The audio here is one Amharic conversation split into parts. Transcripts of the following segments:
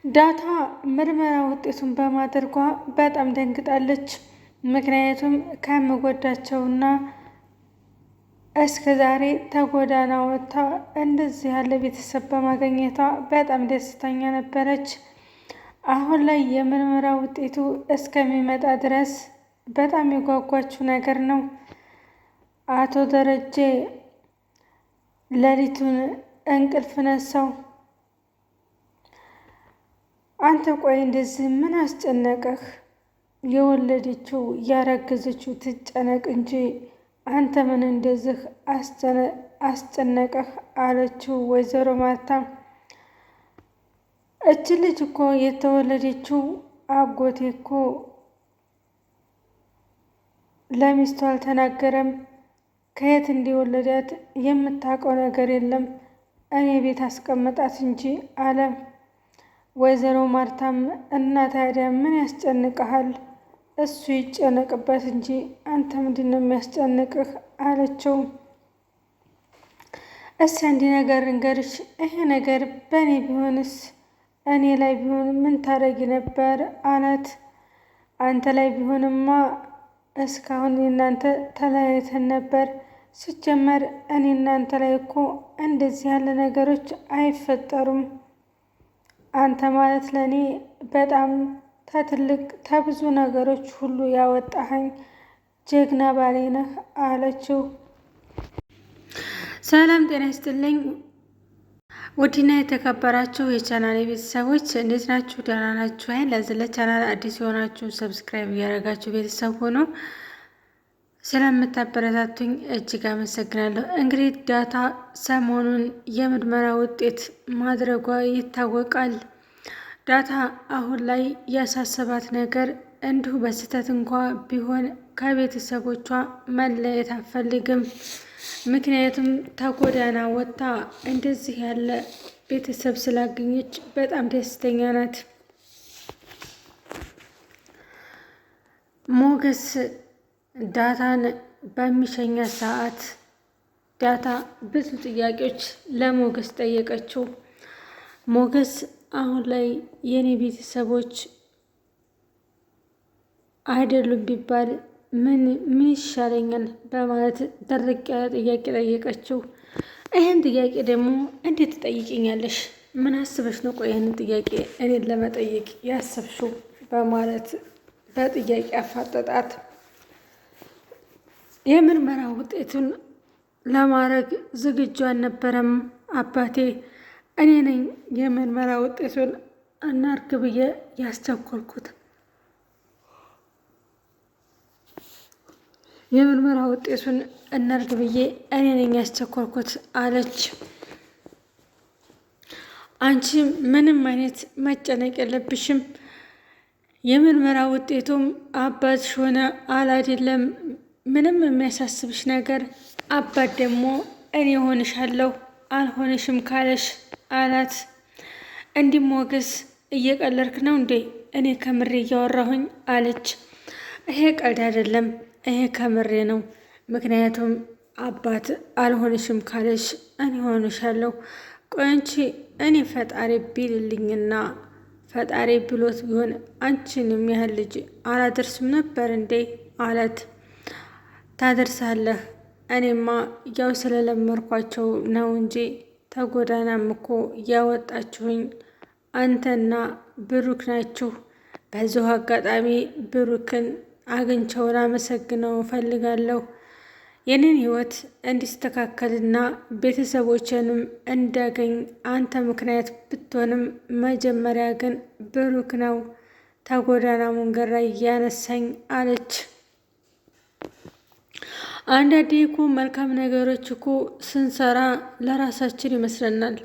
ዳታ ምርመራ ውጤቱን በማድረጓ በጣም ደንግጣለች። ምክንያቱም ከምጎዳቸውና እስከ ዛሬ ተጎዳና ወጥታ እንደዚህ ያለ ቤተሰብ በማግኘቷ በጣም ደስተኛ ነበረች። አሁን ላይ የምርመራ ውጤቱ እስከሚመጣ ድረስ በጣም የጓጓችው ነገር ነው። አቶ ደረጀ ሌሊቱን እንቅልፍ ነሳው። አንተ ቆይ እንደዚህ ምን አስጨነቀህ? የወለደችው ያረገዘችው ትጨነቅ እንጂ አንተ ምን እንደዚህ አስጨነቀህ? አለችው ወይዘሮ ማርታ። እች ልጅ እኮ የተወለደችው አጎቴ እኮ ለሚስቱ አልተናገረም። ከየት እንዲወለዳት የምታውቀው ነገር የለም። እኔ ቤት አስቀመጣት እንጂ አለ። ወይዘሮ ማርታም እና ታዲያ ምን ያስጨንቅሃል? እሱ ይጨነቅበት እንጂ አንተ ምንድን ነው የሚያስጨንቅህ? አለችው። እስኪ አንድ ነገር እንገርሽ፣ ይሄ ነገር በእኔ ቢሆንስ? እኔ ላይ ቢሆን ምን ታረጊ ነበር? አላት። አንተ ላይ ቢሆንማ እስካሁን እናንተ ተለያይተን ነበር። ሲጀመር እኔ እናንተ ላይ እኮ እንደዚህ ያለ ነገሮች አይፈጠሩም። አንተ ማለት ለእኔ በጣም ተትልቅ ተብዙ ነገሮች ሁሉ ያወጣኸኝ ጀግና ባሌ ነህ አለችው። ሰላም ጤና ይስጥልኝ። ውድና የተከበራችሁ የቻናል ቤተሰቦች እንዴት ናችሁ? ደህና ናችሁ? ለዚህ ለቻናል አዲስ የሆናችሁ ሰብስክራይብ እያደረጋችሁ ቤተሰብ ሆኖ ስለምታበረታቱኝ እጅግ አመሰግናለሁ። እንግዲህ ዳታ ሰሞኑን የምርመራ ውጤት ማድረጓ ይታወቃል። ዳታ አሁን ላይ ያሳሰባት ነገር እንዲሁ በስህተት እንኳ ቢሆን ከቤተሰቦቿ መለየት አትፈልግም። ምክንያቱም ተጎዳና ወጥታ እንደዚህ ያለ ቤተሰብ ስላገኘች በጣም ደስተኛ ናት። ሞገስ ዳታን በሚሸኛት ሰዓት ዳታ ብዙ ጥያቄዎች ለሞገስ ጠየቀችው። ሞገስ አሁን ላይ የኔ ቤተሰቦች አይደሉም ቢባል ምን ይሻለኛል በማለት ደረቅ ያለ ጥያቄ ጠየቀችው። ይህን ጥያቄ ደግሞ እንዴት ትጠይቅኛለሽ? ምን አስበሽ ነው? ቆይ ይህንን ጥያቄ እኔን ለመጠየቅ ያሰብሽው? በማለት በጥያቄ አፋጠጣት። የምርመራ ውጤቱን ለማድረግ ዝግጁ አልነበረም። አባቴ እኔ ነኝ የምርመራ ውጤቱን እናርግ ብዬ ያስቸኮልኩት። የምርመራ ውጤቱን እናርግ ብዬ እኔ ነኝ ያስቸኮልኩት አለች። አንቺ ምንም አይነት መጨነቅ የለብሽም። የምርመራ ውጤቱም አባትሽ ሆነ አላደለም ምንም የሚያሳስብሽ ነገር፣ አባት ደግሞ እኔ ሆንሻለሁ አልሆንሽም ካለሽ አላት። እንዲህ ሞገስ እየቀለድክ ነው እንዴ? እኔ ከምሬ እያወራሁኝ አለች። ይሄ ቀልድ አይደለም፣ ይሄ ከምሬ ነው። ምክንያቱም አባት አልሆንሽም ካለሽ እኔ ሆንሻለሁ። ቆይ አንቺ እኔ ፈጣሪ ቢልልኝና ፈጣሪ ብሎት ቢሆን አንቺንም ያህል ልጅ አላደርስም ነበር እንዴ? አላት። ታደርሳለህ። እኔማ ያው ስለለመርኳቸው ነው እንጂ ተጎዳናም እኮ ያወጣችሁኝ አንተና ብሩክ ናችሁ። በዚሁ አጋጣሚ ብሩክን አግኝቼው ላመሰግነው እፈልጋለሁ። የኔን ህይወት እንዲስተካከልና ቤተሰቦችንም እንዳገኝ አንተ ምክንያት ብትሆንም መጀመሪያ ግን ብሩክ ነው ተጎዳና መንገድ ላይ ያነሳኝ አለች። አንዳንዴ እኮ መልካም ነገሮች እኮ ስንሰራ ለራሳችን ይመስለናል፣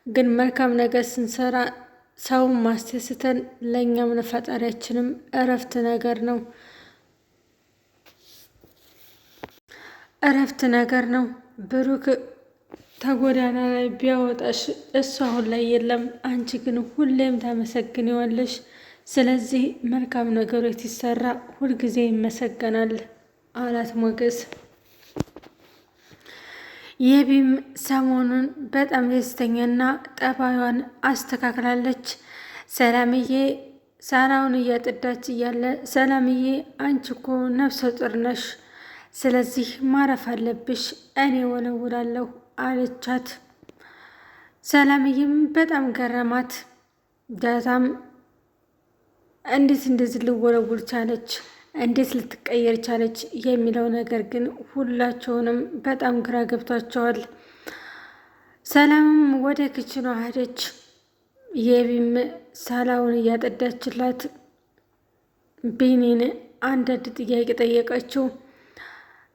ግን መልካም ነገር ስንሰራ ሰውን ማስደስተን ለእኛም ለፈጣሪያችንም እረፍት ነገር ነው እረፍት ነገር ነው። ብሩክ ተጎዳና ላይ ቢያወጣሽ እሱ አሁን ላይ የለም፣ አንቺ ግን ሁሌም ታመሰግኒዋለሽ። ስለዚህ መልካም ነገሮች ሲሰራ ሁልጊዜ ይመሰገናል አላት ሞገስ። የቢም ሰሞኑን በጣም ደስተኛና ጠባዩን አስተካክላለች። ሰላምዬ ሳራውን እያጠዳች እያለ ሰላምዬ አንቺ እኮ ነፍሰ ጡር ነሽ፣ ስለዚህ ማረፍ አለብሽ፣ እኔ ወለውላለሁ አለቻት። ሰላምዬም በጣም ገረማት። ዳታም እንዴት እንደዚህ ልወለውል ቻለች፣ እንዴት ልትቀየር ቻለች የሚለው ነገር ግን ሁላቸውንም በጣም ግራ ገብቷቸዋል። ሰላምም ወደ ክችኗ ሄደች። የቢም ሳላውን እያጠዳችላት ቢኒን አንዳንድ ጥያቄ ጠየቀችው።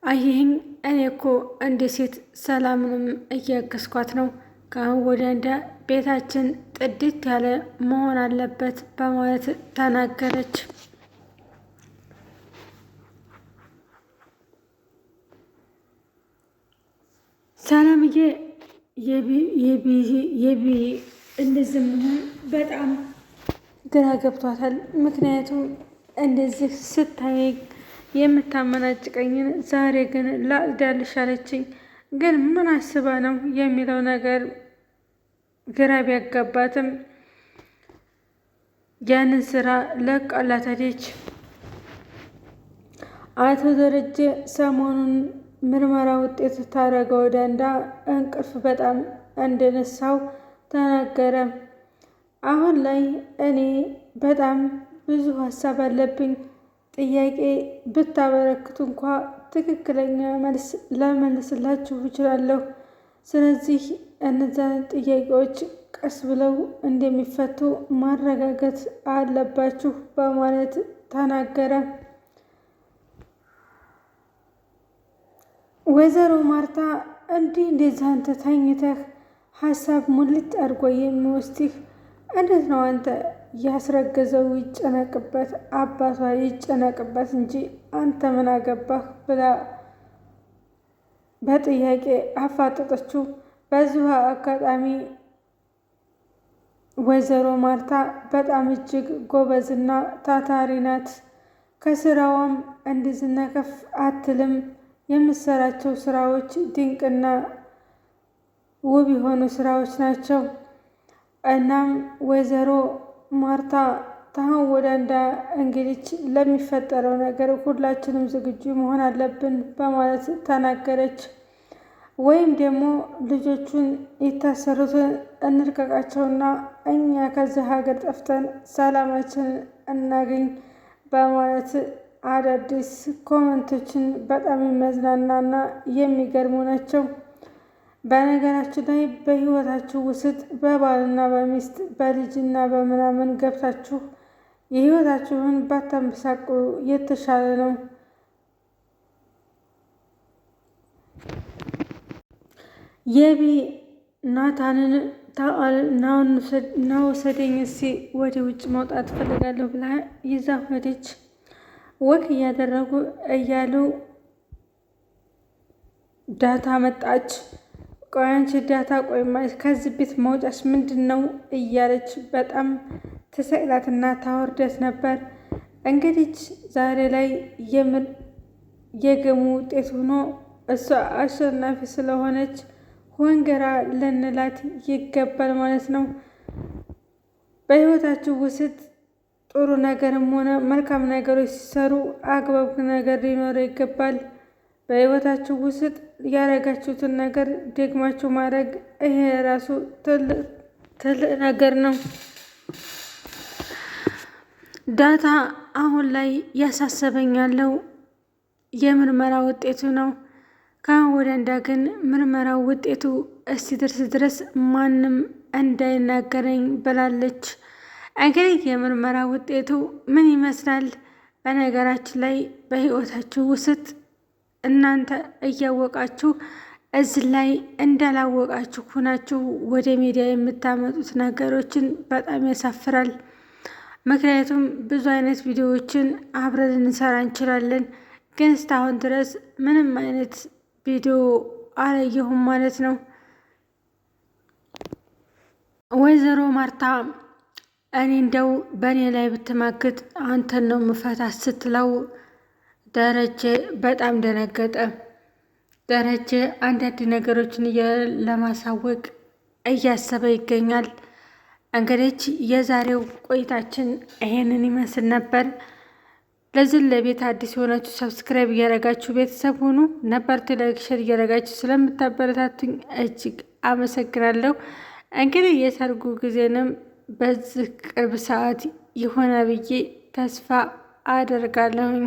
አይህኝ እኔ እኮ እንደ ሴት ሰላምንም እያገዝኳት ነው። ከአሁን ወዲያ እንደ ቤታችን ጥድት ያለ መሆን አለበት በማለት ተናገረች። ሰላምዬ የቢ እንደዚህ መሆን በጣም ግራ ገብቷታል። ምክንያቱም እንደዚህ ስታይ የምታመናጭቀኝን ዛሬ ግን ላጽዳልሽ አለችኝ። ግን ምን አስባ ነው የሚለው ነገር ግራ ቢያጋባትም ያንን ስራ ለቃላት ሄደች። አቶ ደረጀ ሰሞኑን ምርመራ ውጤት ታረገ ወዳንዳ እንቅልፍ በጣም እንደነሳው ተናገረ። አሁን ላይ እኔ በጣም ብዙ ሀሳብ አለብኝ። ጥያቄ ብታበረክቱ እንኳ ትክክለኛ መልስ ለመልስላችሁ እችላለሁ። ስለዚህ እነዚያን ጥያቄዎች ቀስ ብለው እንደሚፈቱ ማረጋገጥ አለባችሁ በማለት ተናገረ። ወይዘሮ ማርታ እንዲህ እንደዚህ አንተ ተኝተህ ሀሳብ ሙልጭ አድርጎ የሚወስድህ እንዴት ነው? አንተ ያስረገዘው ይጨነቅበት አባቷ ይጨነቅበት እንጂ አንተ ምን አገባህ ብላ በጥያቄ አፋጠጠችው። በዚሁ አጋጣሚ ወይዘሮ ማርታ በጣም እጅግ ጎበዝና ታታሪ ናት። ከስራዋም እንዲዝና ከፍ አትልም። የምትሰራቸው ስራዎች ድንቅና ውብ የሆኑ ስራዎች ናቸው። እናም ወይዘሮ ማርታ ታሁን ወደ እንግዲህ ለሚፈጠረው ነገር ሁላችንም ዝግጁ መሆን አለብን በማለት ተናገረች። ወይም ደግሞ ልጆቹን የታሰሩትን እንልቀቃቸውና እኛ ከዚህ ሀገር ጠፍተን ሰላማችንን እናገኝ በማለት አዳዲስ ኮመንቶችን በጣም የሚያዝናናና የሚገርሙ ናቸው። በነገራችን ላይ በህይወታችሁ ውስጥ በባልና በሚስት በልጅና በምናምን ገብታችሁ የህይወታችሁን ባታመሳቅሉ የተሻለ ነው። የቢ ናታንን ናወሰደኝ እስኪ ወደ ውጭ መውጣት ፈልጋለሁ ብላ ይዛ ሄደች። ወክ እያደረጉ እያሉ ዳታ መጣች። ቆይ አንቺ ዳታ ቆይማ ከዚህ ቤት መውጫሽ ምንድን ነው እያለች በጣም ትሰቅላትና ታወርደት ነበር። እንግዲህ ዛሬ ላይ የገሙ ውጤት ሆኖ እሷ አሸናፊ ስለሆነች ወንገራ ልንላት ይገባል ማለት ነው። በህይወታችሁ ውስጥ ጥሩ ነገርም ሆነ መልካም ነገሮች ሲሰሩ አግባብ ነገር ሊኖረው ይገባል። በህይወታችሁ ውስጥ ያደረጋችሁትን ነገር ደግማችሁ ማድረግ ይሄ ራሱ ትልቅ ነገር ነው። ዳታ አሁን ላይ ያሳሰበኝ ያለው የምርመራ ውጤቱ ነው። ከአሁን ወዲያ ግን ምርመራው ውጤቱ እስኪደርስ ድረስ ማንም እንዳይናገረኝ ብላለች። እንግዲህ የምርመራ ውጤቱ ምን ይመስላል? በነገራችን ላይ በህይወታችሁ ውስጥ እናንተ እያወቃችሁ እዚህ ላይ እንዳላወቃችሁ ሁናችሁ ወደ ሚዲያ የምታመጡት ነገሮችን በጣም ያሳፍራል። ምክንያቱም ብዙ አይነት ቪዲዮዎችን አብረን እንሰራ እንችላለን፣ ግን እስካሁን ድረስ ምንም አይነት ቪዲዮ አላየሁም ማለት ነው። ወይዘሮ ማርታ እኔ እንደው በእኔ ላይ ብትማግጥ አንተን ነው ምፈታት ስትለው ደረጀ በጣም ደነገጠ። ደረጀ አንዳንድ ነገሮችን ለማሳወቅ እያሰበ ይገኛል። እንግዲህ የዛሬው ቆይታችን ይሄንን ይመስል ነበር። ለዚህ ለቤት አዲስ የሆናችሁ ሰብስክራይብ እያደረጋችሁ ቤተሰብ ሁኑ። ነበር ላይክ፣ ሼር እያደረጋችሁ ስለምታበረታቱኝ እጅግ አመሰግናለሁ። እንግዲህ የሰርጉ ጊዜንም በዚህ ቅርብ ሰዓት ይሆናል ብዬ ተስፋ አደርጋለሁኝ።